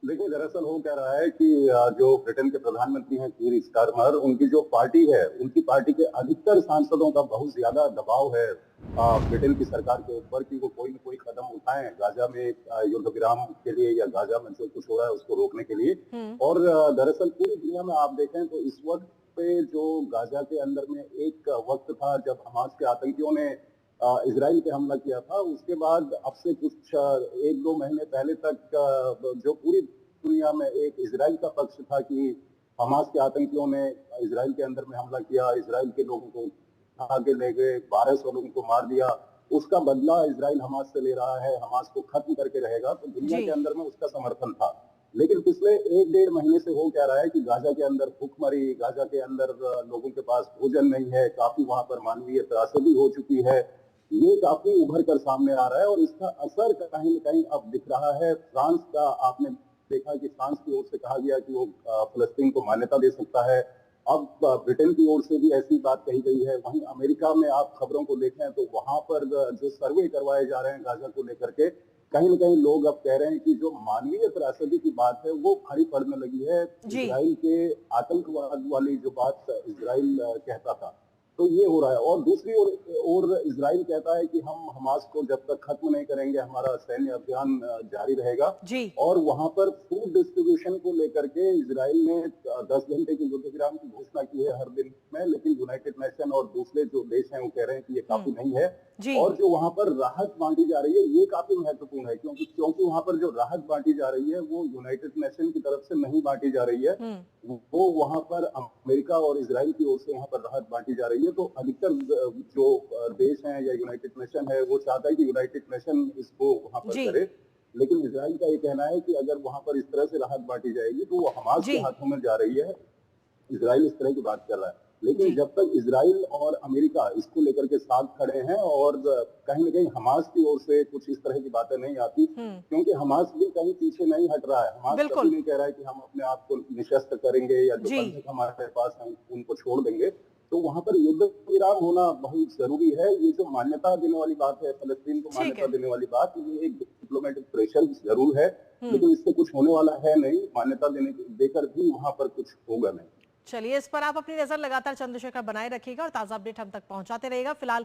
देखिए, दरअसल हो क्या रहा है कि जो ब्रिटेन के प्रधानमंत्री हैं कीर स्टारमर, उनकी जो पार्टी है, उनकी पार्टी के अधिकतर सांसदों का बहुत ज्यादा दबाव है ब्रिटेन की सरकार के ऊपर कि वो कोई न कोई कदम उठाएं गाजा में युद्ध विराम के लिए या गाजा में जो कुछ हो रहा है उसको रोकने के लिए। हुँ। और दरअसल पूरी दुनिया में आप देखें तो इस वक्त पे जो गाजा के अंदर में एक वक्त था जब हमास के आतंकियों ने इजराइल पे हमला किया था। उसके बाद अब से कुछ 1-2 महीने पहले तक जो पूरी दुनिया में एक इजराइल का पक्ष था कि हमास के आतंकियों ने इजराइल के अंदर में हमला किया, इजराइल के लोगों को उठा के ले गए, 1200 लोगों को मार दिया। उसका बदला इजराइल हमास से ले रहा है, हमास को खत्म करके रहेगा, तो दुनिया जी। के अंदर में उसका समर्थन था। लेकिन पिछले 1 डेढ़ महीने से हो क्या रहा है कि गाजा के अंदर भूखमरी, गाजा के अंदर लोगों के पास भोजन नहीं है, काफी वहां पर मानवीय त्रासदी हो चुकी है। ये काफी उभर कर सामने आ रहा है और इसका असर कहीं न कहीं अब दिख रहा है। फ्रांस का आपने देखा कि फ्रांस की ओर से कहा गया कि वो फ़लस्तीन को मान्यता दे सकता है। अब ब्रिटेन की ओर से भी ऐसी बात कही गई है। वहीं अमेरिका में आप खबरों को देखें तो वहाँ पर जो सर्वे करवाए जा रहे हैं गाज़ा को लेकर के, कहीं न कहीं लोग अब कह रहे हैं कि जो मानवीय त्रासदी की बात है, वो खड़ी पड़ने लगी है। जी। इज़राइल के आतंकवाद वाली जो बात इज़राइल कहता था, तो ये हो रहा है। और दूसरी ओर इज़राइल कहता है कि हम हमास को जब तक खत्म नहीं करेंगे, हमारा सैन्य अभियान जारी रहेगा। जी। और वहां पर फूड डिस्ट्रीब्यूशन को लेकर के इजराइल ने 10 घंटे की युद्ध विराम की घोषणा की है हर दिन में, लेकिन यूनाइटेड नेशन और दूसरे जो देश हैं वो कह रहे हैं कि ये हुँ। काफी नहीं है। जी। और जो वहां पर राहत बांटी जा रही है ये काफी महत्वपूर्ण है, क्योंकि क्योंकि वहां पर जो राहत बांटी जा रही है वो यूनाइटेड नेशन की तरफ से नहीं बांटी जा रही है। हुँ। वो वहां पर अमेरिका और इजराइल की ओर से वहां पर राहत बांटी जा रही है। तो अधिकतर जो देश हैं या यूनाइटेड नेशन है वो चाहता है कि यूनाइटेड नेशन इसको वहां पर जी। करे। लेकिन इजराइल का ये कहना है कि अगर वहां पर इस तरह से राहत बांटी जाएगी तो वो हमास के जी। हाथों में जा रही है। इजराइल इस तरह की बात कर रहा है। लेकिन जी। जब तक इजराइल और अमेरिका इसको लेकर के साथ खड़े हैं और कहीं न कहीं हमास की ओर से कुछ इस तरह की बातें नहीं आती, हुँ। क्योंकि हमास भी कहीं पीछे नहीं हट रहा है। हमास कभी बिल्कुल। नहीं कह रहा है कि हम अपने आप को निशस्त्र करेंगे या जो जी। बंधक हमारे पास हैं उनको छोड़ देंगे। तो वहाँ पर युद्ध विराम होना बहुत ज़रूरी है। ये जो मान्यता देने वाली बात है, फ़लस्तीन को ठीक मान्यता है। देने वाली बात, ये एक डिप्लोमेटिक प्रेशर ज़रूर है, हुँ। लेकिन इससे कुछ होने वाला है नहीं। मान्यता देकर भी वहाँ पर कुछ होगा नहीं। चलिए, इस पर आप अपनी नज़र लगातार चंद्रशेखर बनाए रखिएगा और ताज़ा अपडेट हम तक पहुँचाते रहिएगा। फिलहाल